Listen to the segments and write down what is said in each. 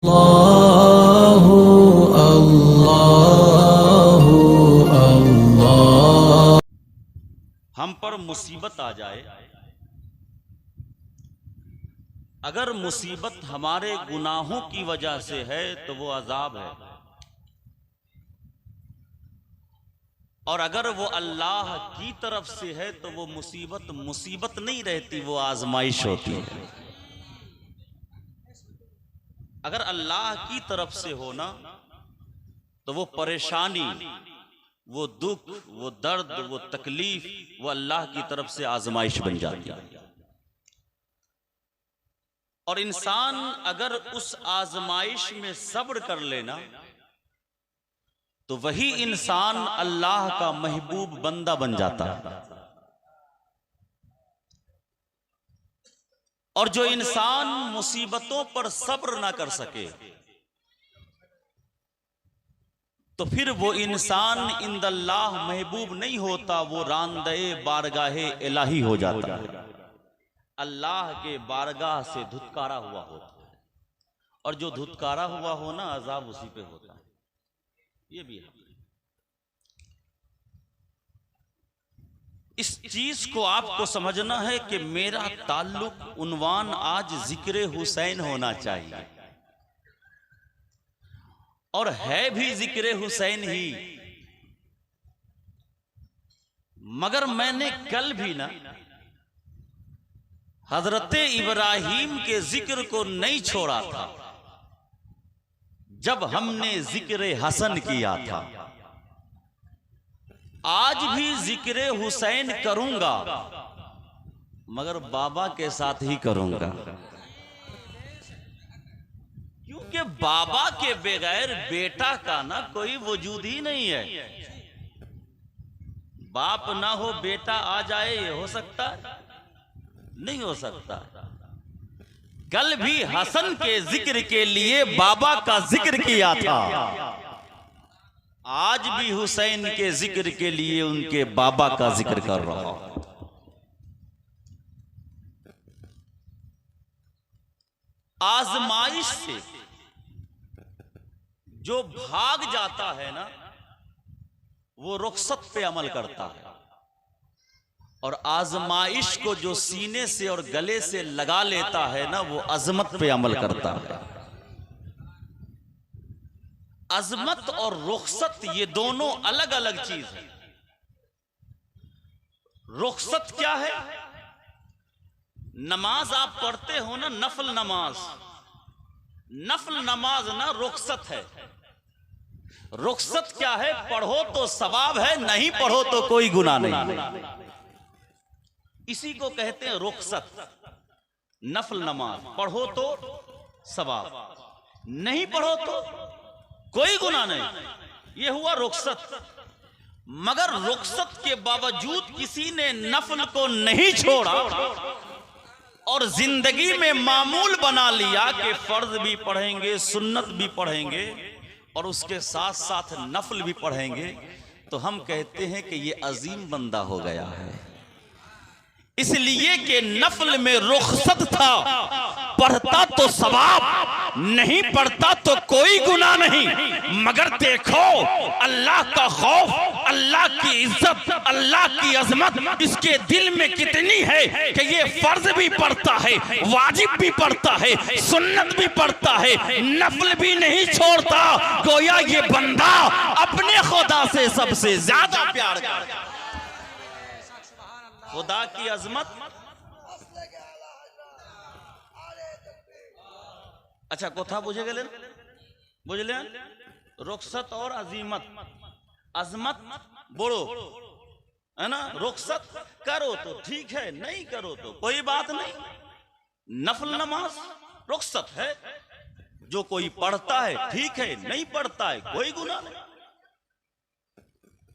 अल्लाहु अल्लाहु अल्लाह। हम पर मुसीबत आ जाए, अगर मुसीबत हमारे गुनाहों की वजह से है तो वो अजाब है, और अगर वो अल्लाह की तरफ से है तो वो मुसीबत नहीं रहती, वो आजमाइश होती है। अगर अल्लाह की तरफ से हो ना तो वो परेशानी, वो दुख, वो दर्द, वो तकलीफ, वो अल्लाह की तरफ से आजमाइश बन जाती है। और इंसान अगर उस आजमाइश में सब्र कर लेना तो वही इंसान अल्लाह का महबूब बंदा बन जाता है। और जो इंसान मुसीबतों पर सब्र ना कर सके तो फिर वो इंसान इंदल्लाह महबूब नहीं होता, वो रांदे बारगाहे इलाही हो जाता है, अल्लाह के बारगाह से धुतकारा हुआ होता है। और जो धुतकारा हुआ हो ना, अजाब उसी पे होता है। ये भी है। इस चीज को आपको समझना है कि मेरा ताल्लुक, उन्वान आज जिक्र हुसैन होना चाहिए, और है भी जिक्र हुसैन ही। मगर मैंने कल भी ना हजरत इब्राहिम के जिक्र को नहीं छोड़ा था जब हमने जिक्र हसन किया था। आज भी जिक्र हुसैन करूंगा, मगर बाबा के साथ ही करूंगा, क्योंकि बाबा के बगैर बेटा का ना कोई वजूद ही नहीं है। बाप ना हो बेटा आ जाए, ये हो सकता है? नहीं हो सकता। कल भी हसन के जिक्र के लिए बाबा का जिक्र किया था, आज भी हुसैन के जिक्र के लिए उनके बाबा का जिक्र कर रहा हूं। आजमाइश से जो भाग जाता है ना, वो रुखसत पे अमल करता है, और आजमाइश को जो सीने से और गले से लगा लेता है ना, वो अजमत पे अमल करता है। अजमत और रुखसत ये दोनों अलग अलग चीज है। रुखसत क्या है? नमाज आप पढ़ते हो ना, नफल नमाज, नफल नमाज ना रुखसत है। रुखसत क्या है? पढ़ो तो सवाब है, नहीं पढ़ो तो कोई गुनाह नहीं। इसी को कहते हैं रुखसत। नफल नमाज पढ़ो तो सवाब, नहीं पढ़ो तो कोई गुनाह नहीं, ये हुआ रुखसत। मगर रुखसत के बावजूद किसी ने नफल को नहीं छोड़ा और जिंदगी में मामूल बना लिया कि फर्ज भी पढ़ेंगे, सुन्नत भी पढ़ेंगे, और उसके साथ साथ नफल भी पढ़ेंगे, तो हम कहते हैं कि ये अजीम बंदा हो गया है। इसलिए कि नफल में रुखसत था, पढ़ता तो सवाब, नहीं पढ़ता तो कोई गुनाह नहीं। मगर देखो अल्लाह का खौफ, अल्लाह की इज्जत, अल्लाह की अजमत इसके दिल में कितनी है कि ये फर्ज भी पढ़ता है, वाजिब भी पढ़ता है, सुन्नत भी पढ़ता है, नफल भी नहीं छोड़ता। गोया ये बंदा अपने खुदा से सबसे ज्यादा प्यार करता है। खुदा की अजमत। अच्छा कोथा बुझे गए, बुझले? रुखसत और अजीमत। अजमत बोलो है ना, रुखसत करो तो ठीक है, नहीं करो तो कोई बात नहीं। नफल नमाज रुखसत है, जो कोई पढ़ता है ठीक है, नहीं पढ़ता है कोई गुनाह नहीं।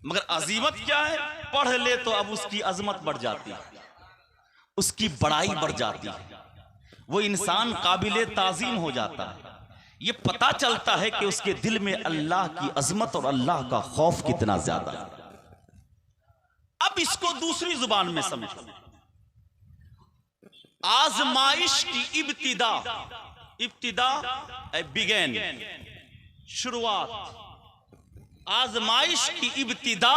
मगर अजीमत क्या है? पढ़ ले तो अब उसकी अजमत बढ़ जाती है, उसकी बड़ाई बढ़ जाती है, वो इंसान काबिले ताजीम हो जाता है। ये पता चलता है कि उसके दिल में अल्लाह की अजमत और अल्लाह का खौफ कितना ज्यादा है। अब इसको दूसरी जुबान में समझो। आजमाइश की इब्तिदा इब्तिदा बिगेन, शुरुआत। आजमाइश की इब्तिदा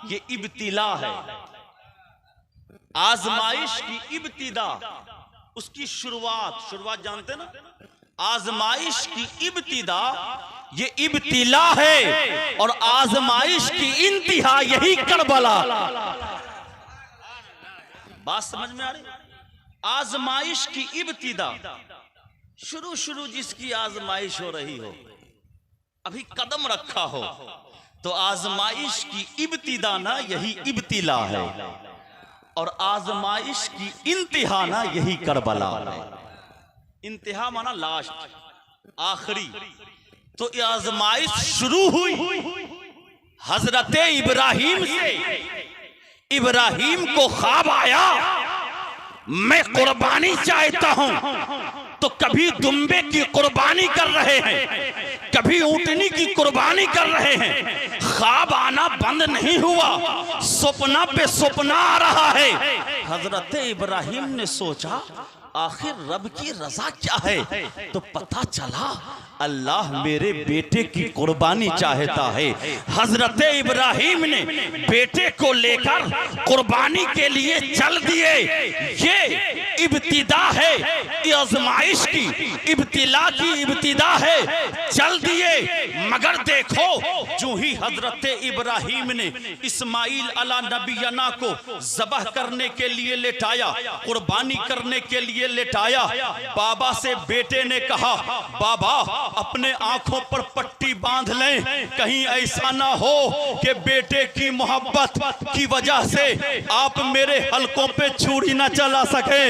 ये इब्तिला है। आजमाइश की इब्तिदा उसकी शुरुआत, शुरुआत जानते ना। आजमाइश की इब्तिदा ये इब्तिला है और आजमाइश की इंतहा यही करबला। बात समझ में आ रही? आजमाइश की इब्तिदा, शुरू शुरू जिसकी आजमाइश हो रही हो, अभी कदम रखा हो, तो आजमाइश की इब्तिदा ना यही इब्तिला है और आजमाइश की इंतहा ना यही करबला है। इंतहा माना लास्ट, आखिरी। तो ये आजमाइश शुरू हुई हजरत इब्राहिम से। इब्राहिम को ख्वाब आया मैं कुर्बानी चाहता हूं, तो कभी दुम्बे की कुर्बानी कर रहे हैं, कभी ऊंटनी की कुर्बानी कर रहे हैं। ख्वाब आना बंद नहीं हुआ, सपना पे सपना आ रहा है। हजरत इब्राहिम ने सोचा आखिर रब की रजा क्या है, तो पता चला अल्लाह मेरे बेटे की कुर्बानी चाहता है। हजरत इब्राहिम ने बेटे को लेकर कुर्बानी के लिए चल दिए। ये इब्तिदा है, ये आजमाइश की, इब्तिला की इब्तिदा है। चल दिए, मगर देखो जो ही हजरत इब्राहिम ने इस्माइल अला नबीना को ज़बह करने के लिए लेटाया, कुर्बानी करने के लिए लेटाया, बाबा से बेटे ने कहा बाबा अपने आंखों पर पट्टी बांध लें, कहीं ऐसा ना हो कि बेटे की मोहब्बत की वजह से आप मेरे हलकों पे छुरी ना चला सके,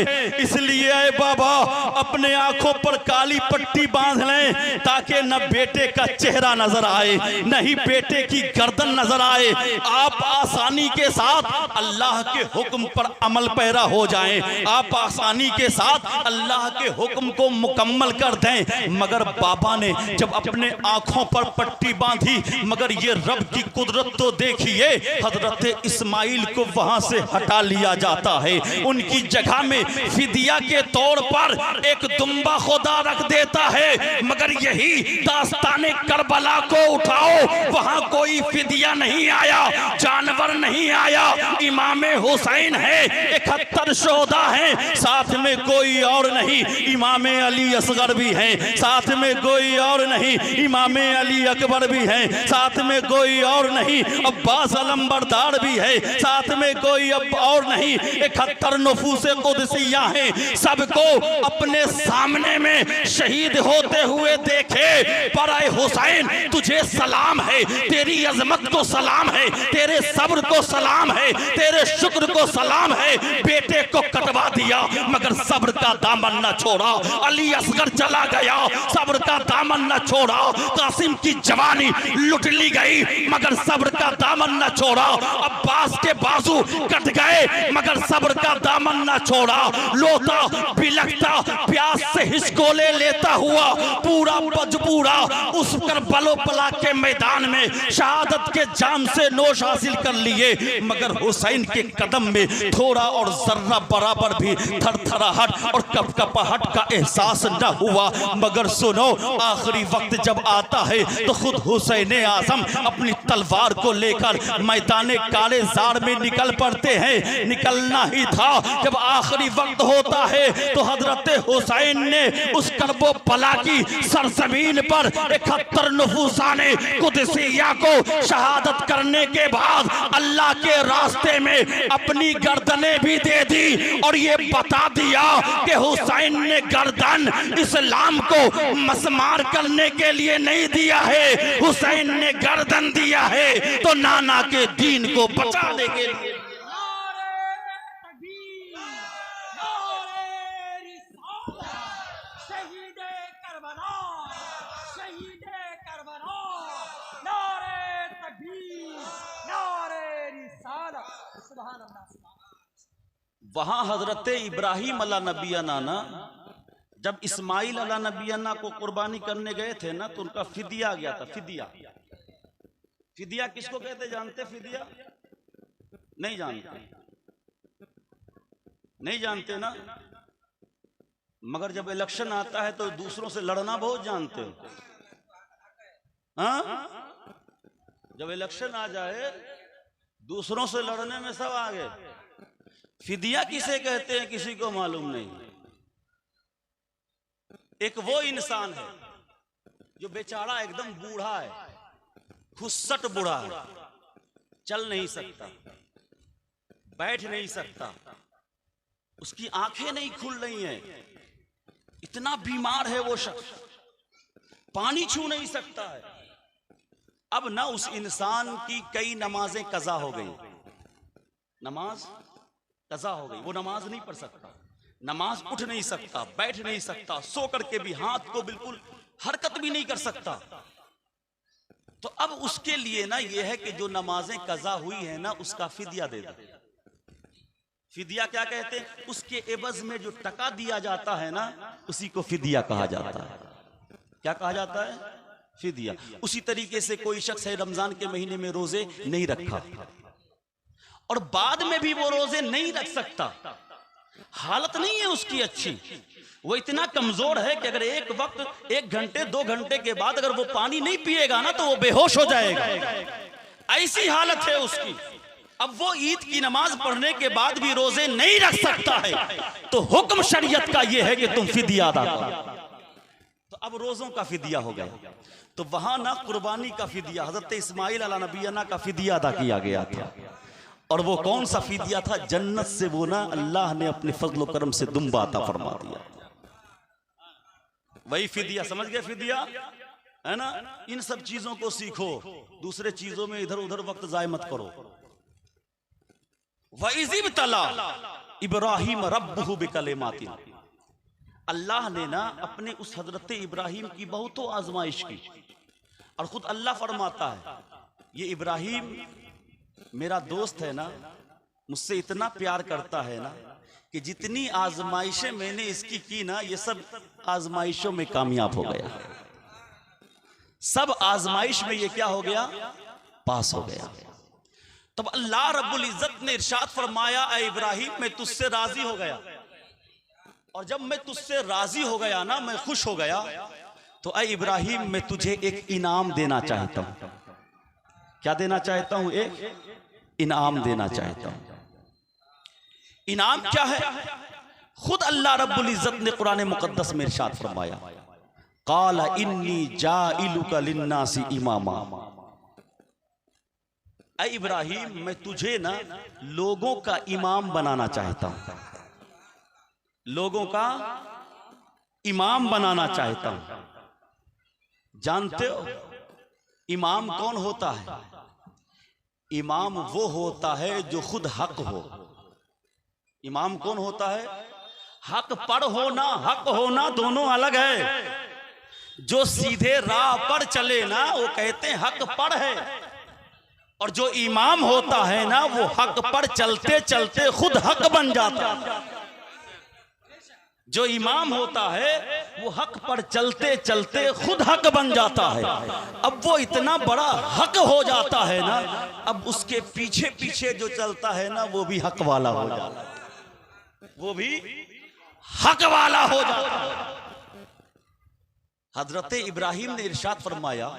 इसलिए ऐ बाबा अपने आंखों पर काली पट्टी बांध लें ताकि न बेटे का चेहरा नजर आए न ही बेटे की गर्दन नजर आए। आप आसानी के साथ अल्लाह के हुक्म पर अमल पैरा हो जाएं, आप आसानी के साथ अल्लाह के हुक्म को मुकम्मल कर दें। मगर बाबा ने जब अपने आंखों पर पट्टी बांधी, मगर ये रब की कुदरत तो देखिए, हजरत इस्माइल को वहां से हटा लिया जाता है। उनकी जगह में फिदिया के तौर पर एक दुम्बा खुदा रख देता है। मगर यही दास्ताने करबला को उठाओ, वहां कोई फिदिया नहीं आया, जानवर नहीं आया। इमाम हुसैन है, 71 शोहदा हैं, साथ में कोई और नहीं। इमाम अली असगर भी हैं, साथ में कोई और नहीं। इमाम अली अकबर भी हैं, साथ में कोई और नहीं। अब्बास अलंबरदार भी है, साथ में कोई अब और नहीं। 71 नफूसे कुदसिया हैं, सबको अपने सामने में शहीद होते हुए देखे। पर ऐ हुसैन तुझे सलाम है, तेरी अजमत को सलाम है, तेरे सब्र को सलाम है, तेरे शुक्र को सलाम है। बेटे को कटवा दिया मगर सब्र का दामन न छोड़ा। अली असगर चला गया, सब्र का दामन न छोड़ा। कासिम की जवानी लुट ली गई मगर सब्र का दामन न छोड़ा। अब्बास के बाजू कट गए मगर सब्र का दामन न छोड़ा। लोटा बिलखता प्यास से हिसकोले लेता हुआ पूरा बजबूरा उस करबलो पला के मैदान में शहादत के जाम से नोश हासिल कर लिए। मगर हुसैन के कदम में थोड़ा और जर्रा बराबर भी थरथराहट और कपकपाहट का एहसास न हुआ। मगर सुनो, आखिरी वक्त जब आता है तो खुद हुसैन आज़म अपनी तलवार को लेकर मैदान काले जार में निकल पड़ते हैं। निकलना ही था, जब आखिरी वक्त होता है तो हजरत हुसैन ने उस करबो पला की सरजमीन पर 71 नफूसाने कुदसिया को शहादत करने के बाद अल्लाह के रास्ते में अपनी गर्दनें भी दे दी और ये बता दिया कि हुसैन ने गर्दन इस्लाम को मसमार करने के लिए नहीं दिया है, हुसैन ने गर्दन दिया है तो नाना के दीन को बचाने के लिए। वहां हजरत इब्राहिम अला नबीना ना जब इस्माइल अला नबीना को कुर्बानी करने गए थे ना, तो उनका फिदिया गया था। फिदिया, फिदिया किसको कहते जानते? फिदिया नहीं जानते, नहीं जानते ना। मगर जब इलेक्शन आता है तो दूसरों से लड़ना बहुत जानते हो। हाँ, जब इलेक्शन आ जाए दूसरों से लड़ने में सब आगे। फिदिया किसे कहते हैं किसी को मालूम नहीं। एक वो इंसान है जो बेचारा एकदम बूढ़ा है, खुस्सट बूढ़ा है, चल नहीं सकता, बैठ नहीं सकता, उसकी आंखें नहीं खुल रही हैं, इतना बीमार है वो शख्स, पानी छू नहीं सकता है। अब ना उस इंसान की कई नमाजें कज़ा हो गई, नमाज कज़ा हो गई, वो नमाज नहीं पढ़ सकता, नमाज उठ नहीं सकता, बैठ नहीं सकता, सो करके भी हाथ को बिल्कुल हरकत भी नहीं कर सकता। तो अब उसके लिए ना ये है कि जो नमाजें कज़ा हुई है ना उसका फिदिया दे दो। फिदिया क्या कहते हैं? उसके एवज में जो टका दिया जाता है ना उसी को फिदिया कहा जाता है। क्या कहा जाता है? फिदिया। उसी तरीके से कोई शख्स है रमजान के महीने में रोजे नहीं रखा और बाद में भी वो रोजे नहीं रख सकता, हालत नहीं है उसकी अच्छी, वो इतना कमजोर है कि अगर एक वक्त 1 घंटे 2 घंटे के बाद अगर वो पानी नहीं पिएगा ना तो वो बेहोश हो जाएगा, ऐसी हालत है उसकी। अब वो ईद की नमाज पढ़ने के बाद भी रोजे नहीं रख सकता है, तो हुक्म शरीयत का ये है कि तुम फिदिया अदा करो। तो अब रोजों का फिदिया हो गया, तो वहां ना कुर्बानी का फिदिया, हजरत इस्माइल अला नबीना का फिदिया अदा किया गया था। और वो कौन सा फिदिया था? जन्नत से वो ना अल्लाह ने अपने फजल करम से दुम्बा अता फरमा दिया, वही फिदिया। समझ गए फिदिया है ना? इन सब चीजों को सीखो, दूसरे चीजों में इधर उधर वक्त जाय मत करो। वइज़ तला इब्राहिम रब्बुहु बिकलिमातिन, अल्लाह ने ना अपने उस हजरत इब्राहिम की बहुतों आजमाइश की, और खुद अल्लाह फरमाता है ये इब्राहिम मेरा दोस्त है ना, मुझसे इतना प्यार करता है ना कि जितनी आजमाइशें मैंने इसकी की ना ये सब आजमाइशों में कामयाब हो गया, सब आजमाइश में ये क्या हो गया? पास हो गया। तब अल्लाह रब्बुल इज्जत ने इरशाद फरमाया ऐ इब्राहिम मैं तुझसे राजी हो गया, और जब मैं तुझसे राजी हो गया ना, मैं खुश हो गया, तो ऐ इब्राहिम मैं तुझे एक इनाम देना चाहता हूं। क्या देना चाहता हूं? एक इनाम देना चाहता हूं। इनाम क्या है? खुद अल्लाह रब्बुल इज्जत ने कुरान मुकद्दस में इरशाद फरमाया काला इन्नी जाइलुका लिन्नासी इमामा, ऐ इब्राहिम मैं तुझे ना लोगों का इमाम बनाना चाहता हूं, लोगों का इमाम बनाना चाहता हूं। जानते हो इमाम कौन होता है? इमाम वो होता है जो खुद हक हो। इमाम कौन होता है? हक पर होना हक होना दोनों अलग है। जो सीधे राह पर चले ना वो कहते हैं हक पर है, और जो इमाम होता है ना वो हक पर चलते चलते खुद हक बन जाता है। जो इमाम होता है वो हक पर चलते चलते खुद हक बन जाता है। अब वो इतना बड़ा हक हो जाता है ना, अब उसके पीछे पीछे जो चलता है ना वो भी हक वाला हो जाता है, वो भी हक वाला हो जाता है। हजरत इब्राहिम ने इरशाद फरमाया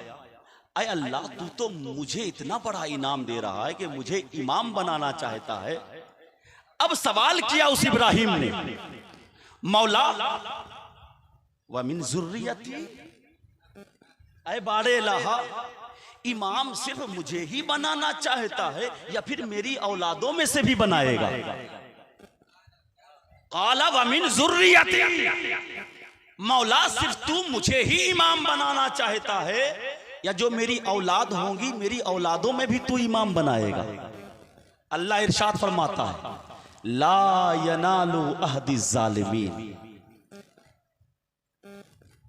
ऐ अल्लाह तू तो मुझे इतना बड़ा इनाम दे रहा है कि मुझे इमाम बनाना चाहता है। अब सवाल किया उस इब्राहिम ने मौला व मिन ज़ुर्रियती, ऐ बारे इलाहा इमाम सिर्फ मुझे ही बनाना चाहता है या फिर मेरी औलादों में से भी बनाएगा? काला व मिन ज़ुर्रियती, मौला सिर्फ तू मुझे ही इमाम बनाना चाहता है या जो मेरी औलाद होंगी मेरी औलादों में भी तू इमाम बनाएगा? अल्लाह इरशाद फरमाता है ला यनालु अहदी ज़ालिमीन,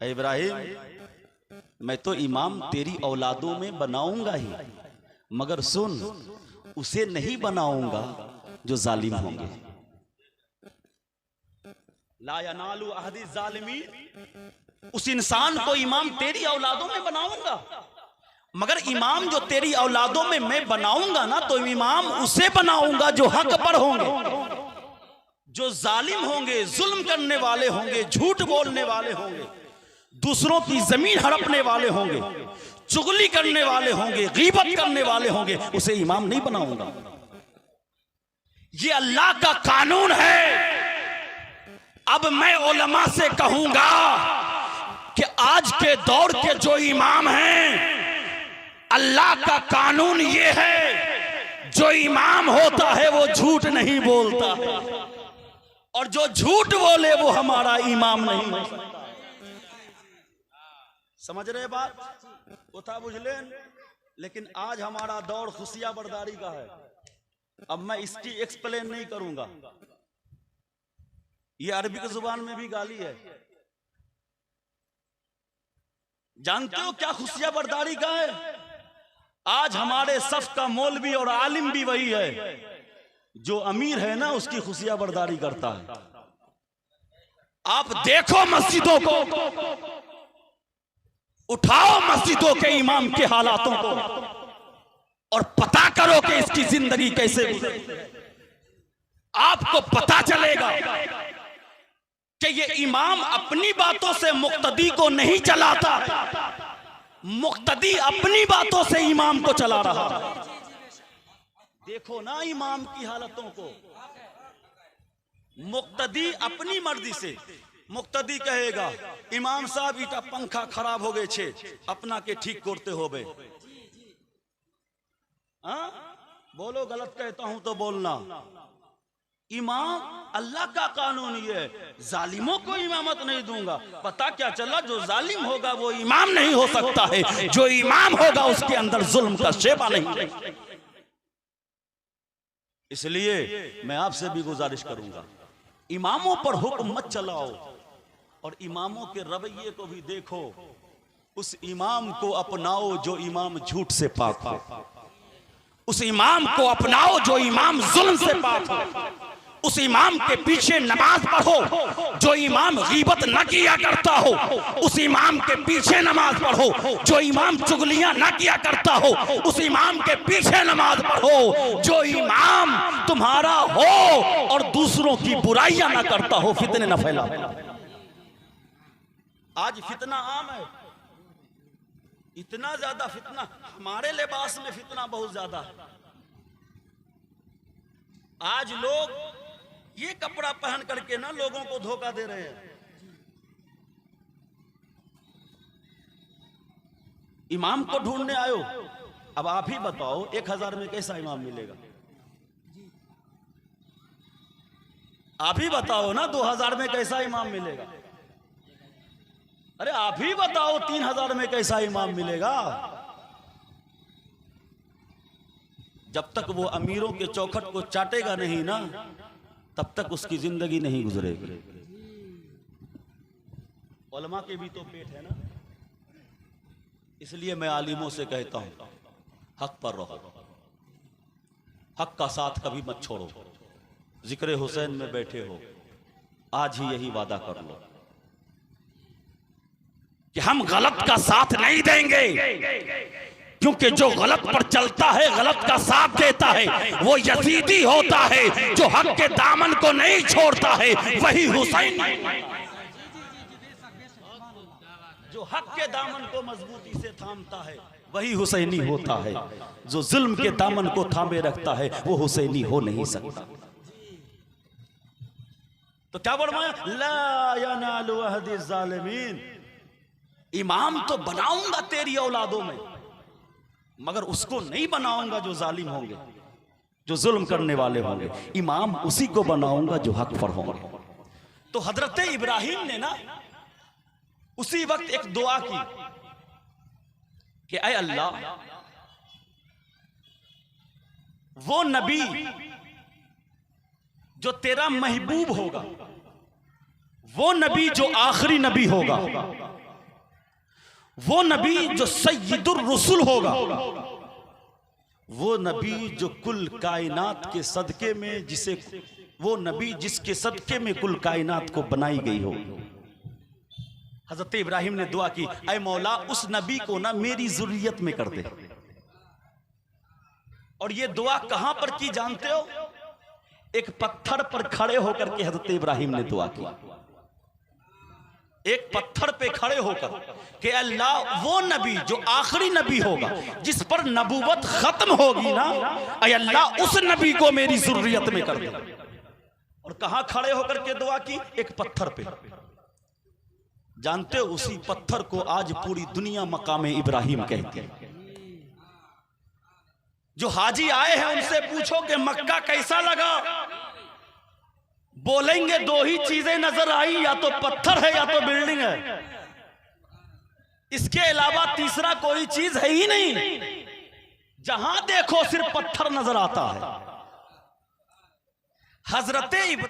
इब्राहिम मैं तो इमाम तेरी औलादों में बनाऊंगा ही, मगर सुन उसे नहीं बनाऊंगा जो जालिम होंगे। ला यनालु अहदी ज़ालिमीन, उस इंसान को इमाम तेरी औलादों में बनाऊंगा, मगर इमाम जो तेरी औलादों में मैं बनाऊंगा ना तो इमाम उसे बनाऊंगा जो हक पर होंगे, जो जालिम होंगे, जुल्म करने वाले होंगे, झूठ बोलने वाले होंगे, दूसरों की जमीन हड़पने वाले होंगे, चुगली करने वाले होंगे, गीबत करने वाले होंगे, उसे इमाम नहीं बनाऊंगा। ये अल्लाह का कानून है। अब मैं उलमा से कहूंगा कि आज के दौर के जो इमाम हैं, अल्लाह का कानून ये है, जो इमाम होता है वो झूठ नहीं बोलता है, और जो झूठ बोले वो हमारा इमाम नहीं हो सकता। समझ रहे बात? वो था बुझले। लेकिन आज हमारा दौर खुशिया बर्दारी का है। अब मैं इसकी एक्सप्लेन नहीं करूंगा, ये अरबी जुबान में भी गाली है। जानते हो क्या खुशिया बर्दारी का है? आज हमारे सफ का मौलवी और आलिम भी वही है, जो अमीर है ना उसकी खुशिया बर्दारी करता है। आप देखो मस्जिदों को, उठाओ मस्जिदों के इमाम के हालातों को और पता करो कि इसकी जिंदगी कैसे गुजरी। आपको पता चलेगा कि ये इमाम अपनी बातों से मुक्तदी को नहीं चलाता, मुक्तदी अपनी बातों से इमाम को चला रहा। देखो ना इमाम की हालतों को। मुक्तदी अपनी मर्जी से, मुक्तदी कहेगा इमाम साहब इटा पंखा खराब हो गए छे, अपना के ठीक करते हो बे। बोलो गलत कहता हूं तो बोलना। इमाम अल्लाह का कानून ये है, जालिमों को इमामत नहीं दूंगा। पता क्या चला? जो जालिम होगा वो इमाम नहीं हो सकता है, जो इमाम होगा उसके अंदर जुल्म का शेबा नहीं। इसलिए मैं आपसे भी गुजारिश करूंगा, इमामों पर हुक्म मत चलाओ और इमामों के रवैये को भी देखो। उस इमाम को अपनाओ जो इमाम झूठ से पाक हो, उस इमाम को अपनाओ जो इमाम जुल्म से पाक हो, उस इमाम के पीछे नमाज पढ़ो जो इमाम गीबत न किया करता हो, उस इमाम के पीछे नमाज पढ़ो जो इमाम चुगलियां न किया करता हो, उस इमाम के पीछे नमाज पढ़ो जो इमाम तुम्हारा हो और दूसरों की बुराइयां न करता हो, फितने न फैला। आज फितना आम है, इतना ज्यादा फितना। हमारे लिबास में फितना बहुत ज्यादा है। आज लोग ये कपड़ा पहन करके ना लोगों को धोखा दे रहे हैं। इमाम को ढूंढने आयो, अब आप ही बताओ 1000 में कैसा इमाम मिलेगा? आप ही बताओ ना 2000 में कैसा इमाम मिलेगा? अरे आप ही बताओ 3000 में कैसा इमाम मिलेगा? जब तक वो अमीरों के चौखट को चाटेगा नहीं ना, तब तक उसकी जिंदगी नहीं गुजरेगी। उलमा के भी तो पेट है ना। इसलिए मैं आलिमों से कहता हूं, हक पर रहो, हक का साथ कभी मत छोड़ो। जिक्र हुसैन में बैठे हो, आज ही यही वादा कर लो कि हम गलत का साथ नहीं देंगे, क्योंकि जो गलत पर चलता है, गलत का साथ देता है, वो यजीदी होता है। जो हक के दामन को नहीं छोड़ता है वही हुसैन। जो हक के दामन को मजबूती से थामता है वही हुसैनी होता है। जो जुल्म के दामन को थामे रखता है वो हुसैनी हो नहीं सकता। तो क्या फरमाया? ला यनालु अहदी ज़ालिमीन। इमाम तो बनाऊंगा तेरी औलादों में, मगर उसको नहीं बनाऊंगा जो जालिम होंगे, जो जुल्म करने वाले होंगे। इमाम उसी को बनाऊंगा जो हक पर होंगे। तो हजरत इब्राहिम ने ना उसी वक्त एक दुआ की कि ऐ अल्लाह, वो नबी जो तेरा महबूब होगा, वो नबी जो आखिरी नबी होगा, वो नबी जो सय्यदुर रसूल होगा, वो नबी जो कुल कायनात के सदके में, जिसे वो नबी जिसके सदके में कुल कायनात को बनाई गई हो। हजरत इब्राहिम ने दुआ की, ऐ मौला उस नबी को ना मेरी जुर्रियत में कर दे। और ये दुआ कहां पर की जानते हो? एक पत्थर पर खड़े होकर के हजरत इब्राहिम ने दुआ की। एक पत्थर पे खड़े होकर कि अल्लाह वो नबी जो आखिरी नबी होगा, जिस पर नबूवत खत्म होगी ना, अल्लाह उस नबी को मेरी जुर्रियत में कर दे। और कहां खड़े होकर के दुआ की? एक पत्थर पे। जानते हो उसी पत्थर को आज पूरी दुनिया मकाम इब्राहिम कहती है। जो हाजी आए हैं उनसे पूछो कि मक्का कैसा लगा, बोलेंगे दो ही चीजें नजर आई, या तो पत्थर है या तो बिल्डिंग है, इसके अलावा तीसरा कोई चीज है ही नहीं। जहां देखो सिर्फ पत्थर नजर आता है। हजरत